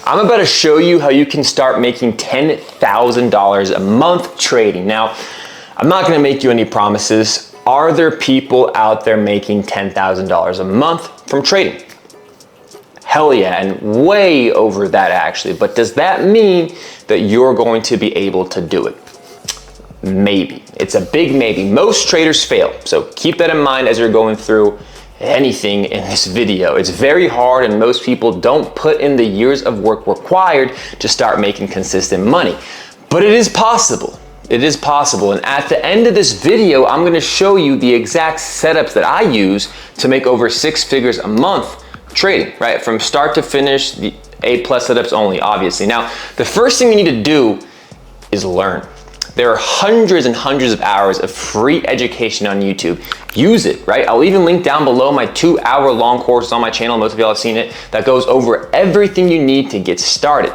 I'm about to show you how you can start making $10,000 a month trading. Now, I'm not gonna make you any promises. Are there people out there making $10,000 a month from trading? Hell yeah, and way over that actually. But does that mean that you're going to be able to do it? Maybe. It's a big maybe. Most traders fail. So keep that in mind as you're going through anything in this video. It's very hard and most people don't put in the years of work required to start making consistent money. But it is possible. It is possible. And at the end of this video, I'm going to show you the exact setups that I use to make over 6 figures a month trading, right? From start to finish, the A+ setups only, obviously. Now, the first thing you need to do is learn. There are hundreds and hundreds of hours of free education on YouTube. Use it, right? I'll even link down below my 2-hour-long course on my channel. Most of y'all have seen it. That goes over everything you need to get started.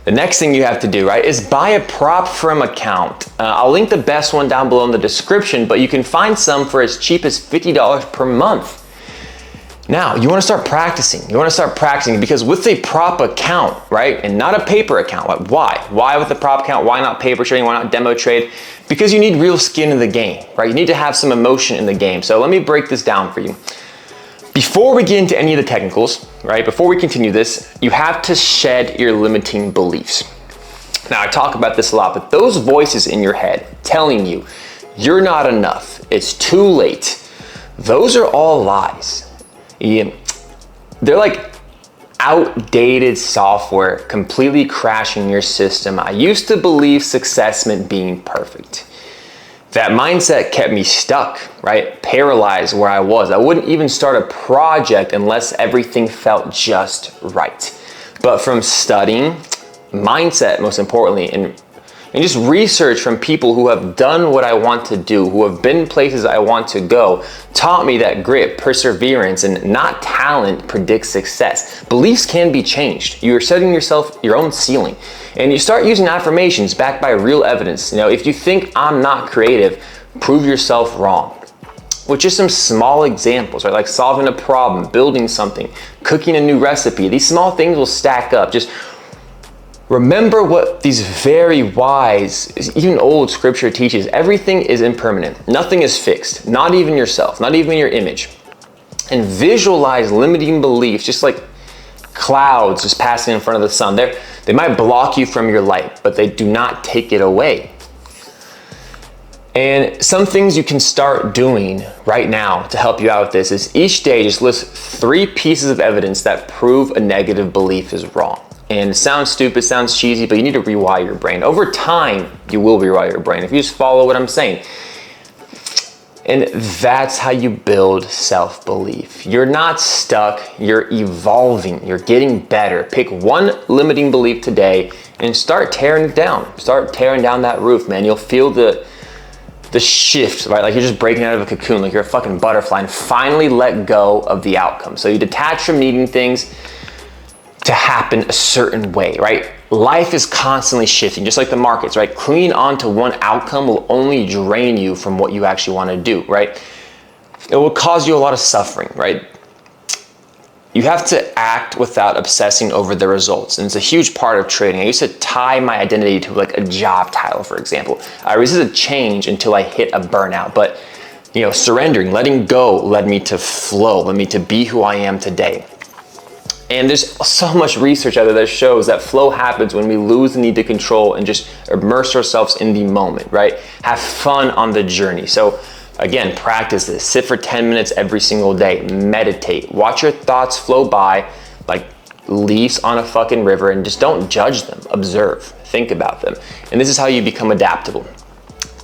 The next thing you have to do, right, is buy a prop firm account. I'll link the best one down below in the description, but you can find some for as cheap as $50 per month. Now, you want to start practicing. You want to start practicing because with a prop account, right, and not a paper account, like why? Why with the prop account? Why not paper trading? Why not demo trade? Because you need real skin in the game, right? You need to have some emotion in the game. So let me break this down for you. Before we get into any of the technicals, right, before we continue this, you have to shed your limiting beliefs. Now, I talk about this a lot, but those voices in your head telling you you're not enough, it's too late, those are all lies. They're like outdated software completely crashing your system. I used to believe success meant being perfect. That mindset kept me stuck, right? Paralyzed where I was. I wouldn't even start a project unless everything felt just right. But from studying, mindset most importantly, and just research from people who have done what I want to do, who have been places I want to go, taught me that grit, perseverance, and not talent predicts success. Beliefs can be changed. You're setting yourself your own ceiling. And you start using affirmations backed by real evidence. You know, if you think I'm not creative, prove yourself wrong. With just some small examples, right? Like solving a problem, building something, cooking a new recipe. These small things will stack up. Just remember what these very wise, even old scripture teaches. Everything is impermanent. Nothing is fixed. Not even yourself, not even your image. And visualize limiting beliefs, just like clouds just passing in front of the sun. They might block you from your light, but they do not take it away. And some things you can start doing right now to help you out with this is each day just list 3 pieces of evidence that prove a negative belief is wrong. And it sounds stupid, sounds cheesy, but you need to rewire your brain. Over time, you will rewire your brain if you just follow what I'm saying. And that's how you build self-belief. You're not stuck, you're evolving, you're getting better. Pick one limiting belief today and start tearing it down. Start tearing down that roof, man. You'll feel the shift, right? Like you're just breaking out of a cocoon, like you're a fucking butterfly, and finally let go of the outcome. So you detach from needing things to happen a certain way, right? Life is constantly shifting, just like the markets, right? Clinging on to one outcome will only drain you from what you actually want to do, right? It will cause you a lot of suffering, right? You have to act without obsessing over the results. And it's a huge part of trading. I used to tie my identity to like a job title, for example. I resisted change until I hit a burnout, but you know, surrendering, letting go led me to flow, led me to be who I am today. And there's so much research out there that shows that flow happens when we lose the need to control and just immerse ourselves in the moment, right? Have fun on the journey. So again, practice this. Sit for 10 minutes every single day. Meditate. Watch your thoughts flow by like leaves on a fucking river and just don't judge them. Observe. Think about them. And this is how you become adaptable.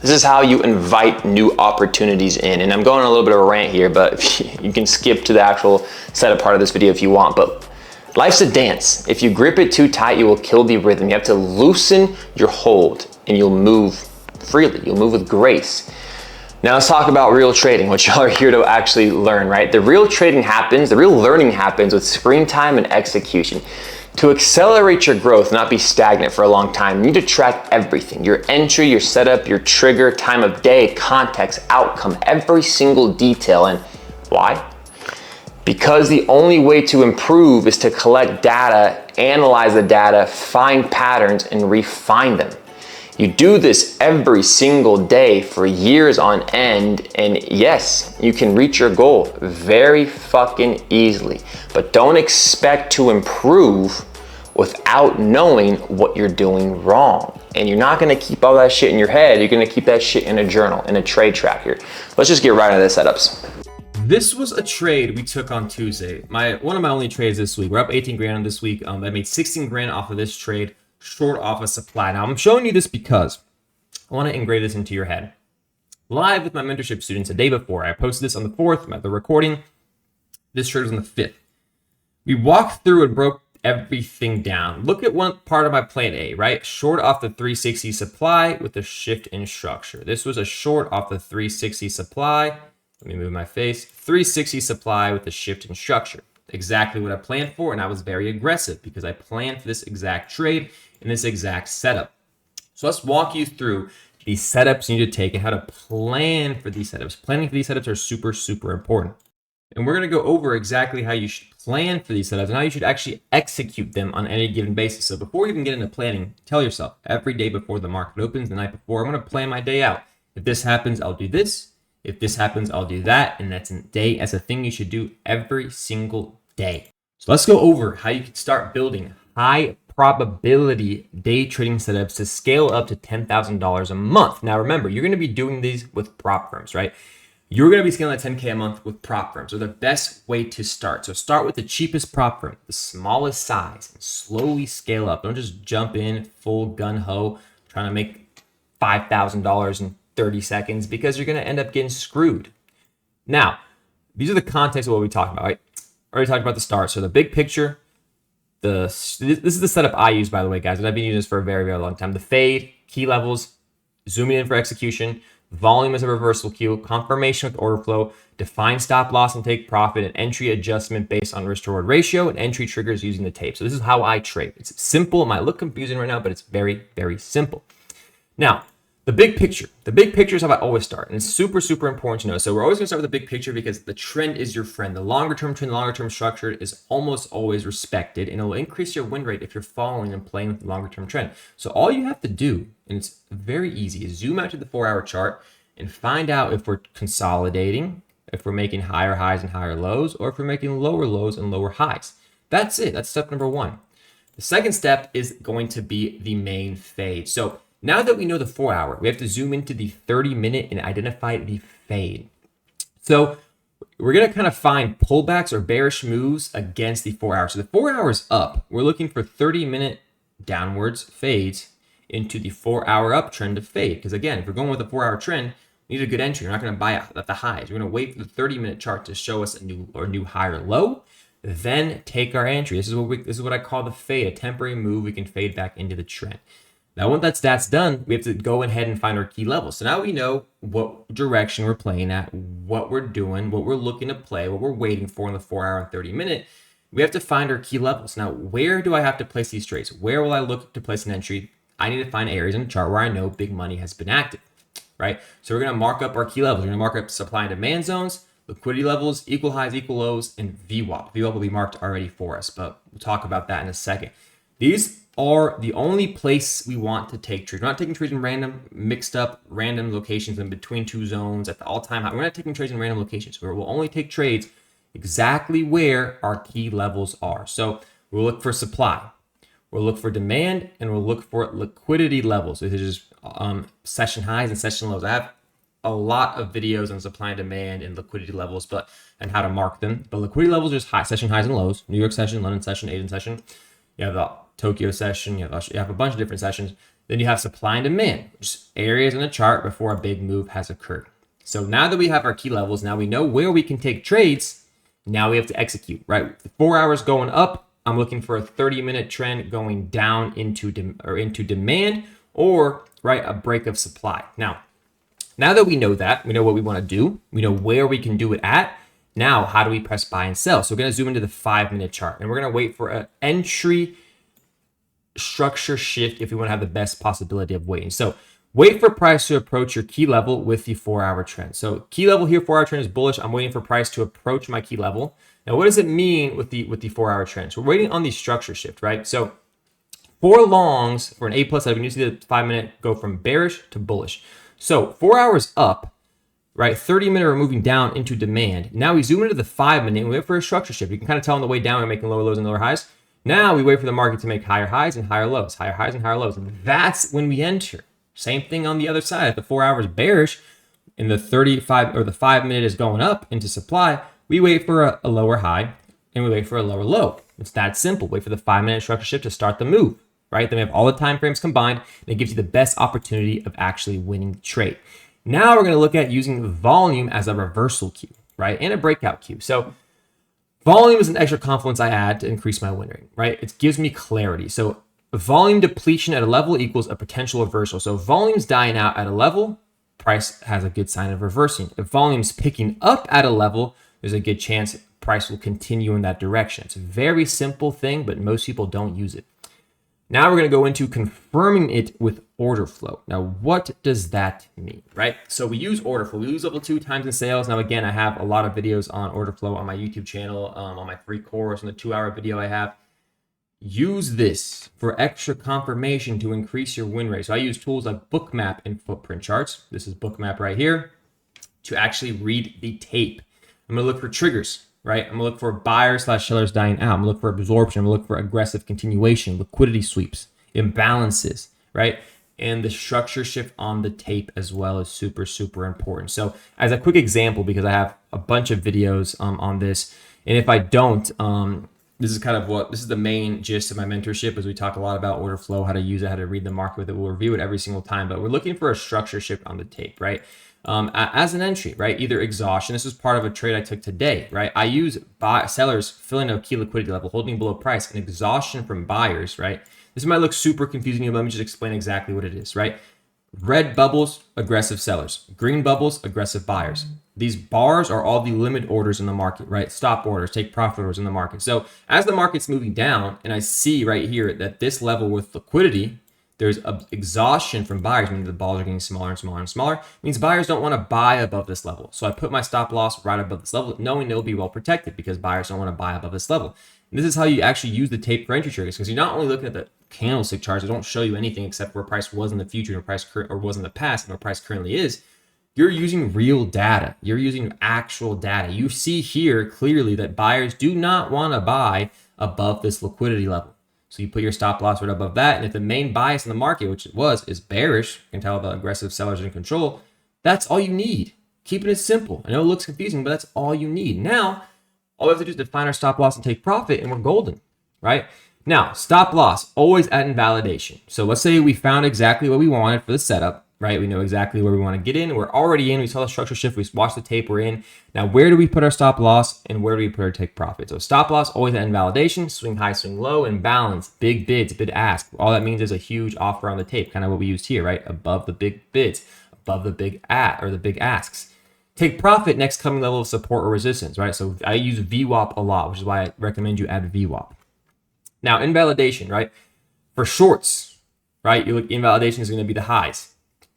This is how you invite new opportunities in. And I'm going on a little bit of a rant here, but you can skip to the actual setup part of this video if you want. But life's a dance. If you grip it too tight, you will kill the rhythm. You have to loosen your hold and you'll move freely. You'll move with grace. Now let's talk about real trading, which y'all are here to actually learn, right? The real trading happens, the real learning happens with screen time and execution. To accelerate your growth, not be stagnant for a long time, you need to track everything. Your entry, your setup, your trigger, time of day, context, outcome, every single detail. And why? Because the only way to improve is to collect data, analyze the data, find patterns, and refine them. You do this every single day for years on end, and yes, you can reach your goal very fucking easily. But don't expect to improve without knowing what you're doing wrong. And you're not gonna keep all that shit in your head, you're gonna keep that shit in a journal, in a trade tracker. Let's just get right into the setups. This was a trade we took on Tuesday. One of my only trades this week. We're up 18 grand on this week. I made 16 grand off of this trade, short off a supply. Now I'm showing you this because I want to engrave this into your head. Live with my mentorship students the day before. I posted this on the 4th, the recording. This trade was on the 5th. We walked through and broke everything down. Look at one part of my plan A, right? Short off the 360 supply with a shift in structure. This was a short off the 360 supply. Let me move my face. 360 supply with a shift in structure. Exactly what I planned for, and I was very aggressive because I planned for this exact trade in this exact setup. So let's walk you through the setups you need to take and how to plan for these setups. Planning for these setups are super, super important. And we're going to go over exactly how you should plan for these setups and how you should actually execute them on any given basis. So before you even get into planning, tell yourself every day before the market opens, the night before, I'm going to plan my day out. If this happens, I'll do this. If this happens, I'll do that. And that's a day as a thing you should do every single day. So let's go over how you can start building high probability day trading setups to scale up to $10,000 a month. Now, remember, you're going to be doing these with prop firms, right? You're going to be scaling at 10K a month with prop firms. They're the best way to start. So start with the cheapest prop firm, the smallest size, and slowly scale up. Don't just jump in full gun ho trying to make $5,000 in 30 seconds because you're going to end up getting screwed. Now, these are the context of what we talked about, right? Already talked about the start. So the big picture, this is the setup I use, by the way, guys, and I've been using this for a very, very long time. The fade, key levels, zooming in for execution, volume as a reversal cue, confirmation with order flow, define stop loss and take profit, and entry adjustment based on risk to reward ratio, and entry triggers using the tape. So this is how I trade. It's simple. It might look confusing right now, but it's very, very simple. Now, the big picture is how I always start. And it's super, super important to know. So we're always going to start with the big picture because the trend is your friend. The longer term trend, longer term structure is almost always respected, and it will increase your win rate if you're following and playing with the longer term trend. So all you have to do, and it's very easy, is zoom out to the 4-hour chart and find out if we're consolidating, if we're making higher highs and higher lows, or if we're making lower lows and lower highs. That's it. That's step number one. The second step is going to be the main fade. So now that we know the 4-hour, we have to zoom into the 30-minute and identify the fade. So we're going to kind of find pullbacks or bearish moves against the 4-hour. So the 4-hour is up. We're looking for 30-minute downwards fades into the 4-hour uptrend to fade. Because again, if we're going with a 4-hour trend, we need a good entry. We're not going to buy at the highs. We're going to wait for the 30-minute chart to show us a new higher low, then take our entry. This is what I call the fade, a temporary move. We can fade back into the trend. Now, once that's done, we have to go ahead and find our key levels. So now we know what direction we're playing at, what we're doing, what we're looking to play, what we're waiting for in the 4-hour and 30-minute. We have to find our key levels. Now, where do I have to place these trades? Where will I look to place an entry? I need to find areas in the chart where I know big money has been active, right? So we're going to mark up our key levels. We're going to mark up supply and demand zones, liquidity levels, equal highs, equal lows, and VWAP. VWAP will be marked already for us, but we'll talk about that in a second. These are the only place we want to take trades. We're not taking trades in random, mixed up, random locations in between two zones at the all-time high. We're not taking trades in random locations. We'll only take trades exactly where our key levels are. So we'll look for supply, we'll look for demand, and we'll look for liquidity levels. This is just session highs and session lows. I have a lot of videos on supply and demand and liquidity levels, and how to mark them. But liquidity levels are just high session highs and lows. New York session, London session, Asian session. You have the Tokyo session, you have a bunch of different sessions. Then you have supply and demand, just areas in the chart before a big move has occurred. So now that we have our key levels, now we know where we can take trades. Now we have to execute, right? 4 hours going up, I'm looking for a 30-minute trend going down into demand, or right, a break of supply. Now that we know that, we know what we want to do, we know where we can do it at. Now, how do we press buy and sell? So we're going to zoom into the 5-minute chart, and we're going to wait for an entry structure shift if we want to have the best possibility of waiting. So wait for price to approach your key level with the 4-hour trend. So key level here, 4-hour trend is bullish. I'm waiting for price to approach my key level. Now, what does it mean with the 4-hour trend? So we're waiting on the structure shift, right? So for longs, for an A plus, I've been using the 5-minute go from bearish to bullish. So 4 hours up, right? 30-minute we're moving down into demand. Now we zoom into the 5-minute and we wait for a structure shift. You can kind of tell on the way down we're making lower lows and lower highs. Now we wait for the market to make higher highs and higher lows, higher highs and higher lows. And that's when we enter. Same thing on the other side. If the 4 hours bearish and the 35 or the 5-minute is going up into supply, we wait for a lower high and we wait for a lower low. It's that simple. Wait for the 5-minute structure shift to start the move, right? Then we have all the time frames combined and it gives you the best opportunity of actually winning the trade. Now we're going to look at using volume as a reversal cue, right? And a breakout cue. So volume is an extra confluence I add to increase my win rate, right? It gives me clarity. So volume depletion at a level equals a potential reversal. So volume's dying out at a level, price has a good sign of reversing. If volume's picking up at a level, there's a good chance price will continue in that direction. It's a very simple thing, but most people don't use it. Now we're going to go into confirming it with order flow. Now, what does that mean, right? So we use order flow. We use level 2 times in sales. Now, again, I have a lot of videos on order flow on my YouTube channel, on my free course, on the 2-hour video I have. Use this for extra confirmation to increase your win rate. So I use tools like Bookmap and footprint charts. This is Bookmap right here to actually read the tape. I'm going to look for triggers, right? I'm going to look for buyers / sellers dying out. I'm going to look for absorption. I'm going to look for aggressive continuation, liquidity sweeps, imbalances, right? And the structure shift on the tape as well is super, super important. So as a quick example, because I have a bunch of videos on this, and if I don't, this is the main gist of my mentorship, as we talk a lot about order flow, how to use it, how to read the market with it. We'll review it every single time, but we're looking for a structure shift on the tape, right? As an entry, right? Either exhaustion. This is part of a trade I took today, right? I use sellers filling a key liquidity level, holding below price, and exhaustion from buyers, right? This might look super confusing to you. Let me just explain exactly what it is, right? Red bubbles, aggressive sellers. Green bubbles, aggressive buyers. These bars are all the limit orders in the market, right? Stop orders, take profit orders in the market. So as the market's moving down, and I see right here that this level with liquidity, there's exhaustion from buyers, meaning the balls are getting smaller and smaller and smaller. It means buyers don't want to buy above this level. So I put my stop loss right above this level, knowing it'll be well protected because buyers don't want to buy above this level. And this is how you actually use the tape for entry triggers, because you're not only looking at the candlestick charts. They don't show you anything except where price was in the future and price or was in the past and where price currently is. You're using real data. You're using actual data. You see here clearly that buyers do not want to buy above this liquidity level. So you put your stop loss right above that. And if the main bias in the market, which it was, is bearish, you can tell the aggressive sellers are in control. That's all you need. Keeping it simple. I know it looks confusing, but that's all you need. Now, all we have to do is define our stop loss and take profit, and we're golden, right? Now, stop loss, always at invalidation. So let's say we found exactly what we wanted for the setup, right? We know exactly where we want to get in. We're already in. We saw the structure shift. We watched the tape. We're in. Now, where do we put our stop loss and where do we put our take profit? So stop loss, always at invalidation, swing high, swing low, imbalance, big bids, bid ask. All that means is a huge offer on the tape, kind of what we used here, right? Above the big bids, above the big big asks. Take profit, next coming level of support or resistance, right? So I use VWAP a lot, which is why I recommend you add VWAP. Now, invalidation, right? For shorts, right? You look, invalidation is going to be the highs.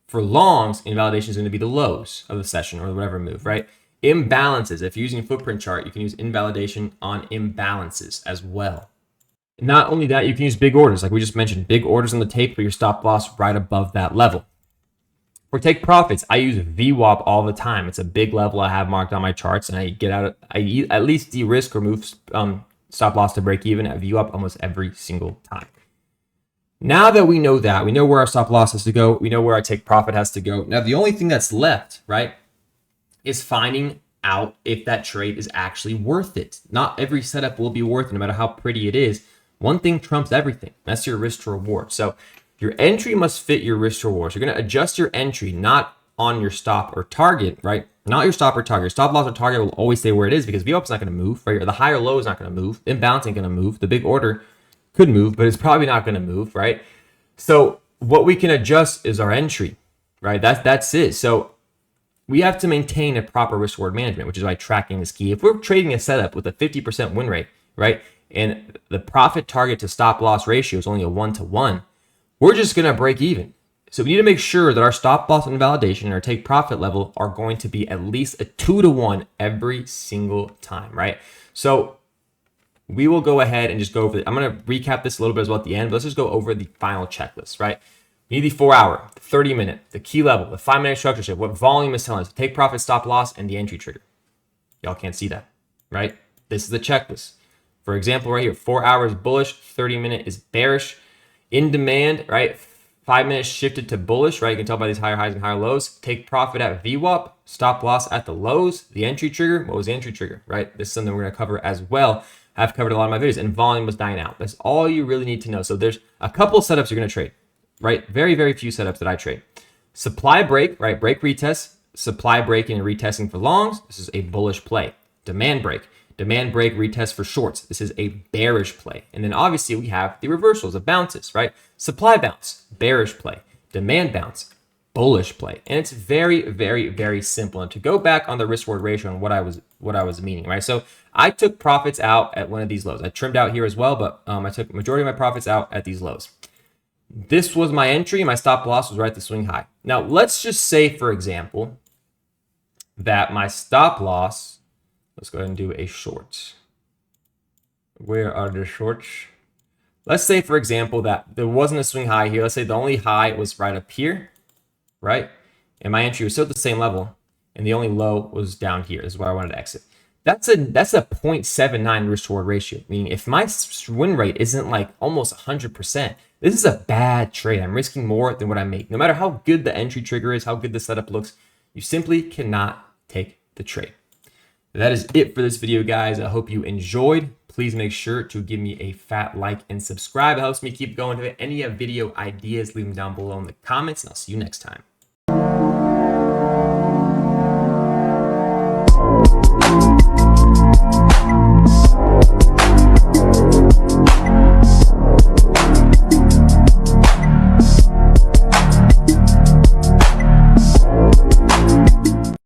For longs, invalidation is going to be the lows of the session or whatever move, right? Imbalances, if you're using a footprint chart, you can use invalidation on imbalances as well. Not only that, you can use big orders, like we just mentioned, big orders on the tape, put your stop loss right above that level. For take profits, I use VWAP all the time. It's a big level I have marked on my charts, and I at least de-risk or move stop loss to break even at VWAP almost every single time. Now that we know that, we know where our stop loss has to go, we know where our take profit has to go. Now, the only thing that's left, right, is finding out if that trade is actually worth it. Not every setup will be worth it, no matter how pretty it is. One thing trumps everything. That's your risk to reward. So your entry must fit your risk to reward. So you're going to adjust your entry, not on your stop or target, right? Not your stop or target. Your stop loss or target will always stay where it is because VWAP is not going to move, right? The higher low is not going to move. Imbalance ain't going to move. The big order could move, but it's probably not going to move, right? So what we can adjust is our entry, right? That's it. So we have to maintain a proper risk reward management, which is why tracking is key. If we're trading a setup with a 50% win rate, right, and the profit target to stop loss ratio is only a 1-to-1, we're just going to break even. So we need to make sure that our stop loss and validation and our take profit level are going to be at least a 2-to-1 every single time, right? So we will go ahead and just go over I'm going to recap this a little bit as well at the end, but let's just go over the final checklist, right? You need the 4-hour, the 30-minute, the key level, the 5-minute structure shift, what volume is telling us, take profit, stop loss, and the entry trigger. Y'all can't see that, right? This is the checklist. For example, right here, 4 hours bullish, 30-minute is bearish. In demand, right? 5 minutes shifted to bullish, right? You can tell by these higher highs and higher lows. Take profit at VWAP, stop loss at the lows. The entry trigger, what was the entry trigger, right? This is something we're going to cover as well. I've covered a lot of my videos, and volume was dying out. That's all you really need to know. So there's a couple of setups you're going to trade, right? Very, very few setups that I trade. Supply break, right? Break retest, supply breaking and retesting for longs. This is a bullish play. Demand break retest for shorts. This is a bearish play. And then obviously we have the reversals of bounces, right? Supply bounce, bearish play. Demand bounce, bullish play. And it's very, very, very simple. And to go back on the risk reward ratio and what I was meaning, right? So I took profits out at one of these lows. I trimmed out here as well, but I took majority of my profits out at these lows. This was my entry. My stop loss was right at the swing high. Now let's just say, for example, that my stop loss, let's go ahead and do a short. Where are the shorts? Let's say, for example, that there wasn't a swing high here. Let's say the only high was right up here, right? And my entry was still at the same level, and the only low was down here. This is where I wanted to exit. That's a 0.79 risk reward ratio. Meaning if my win rate isn't like almost 100%, this is a bad trade. I'm risking more than what I make. No matter how good the entry trigger is, how good the setup looks, you simply cannot take the trade. That is it for this video, guys. I hope you enjoyed. Please make sure to give me a fat like and subscribe. It helps me keep going. If any video ideas, leave them down below in the comments, and I'll see you next time.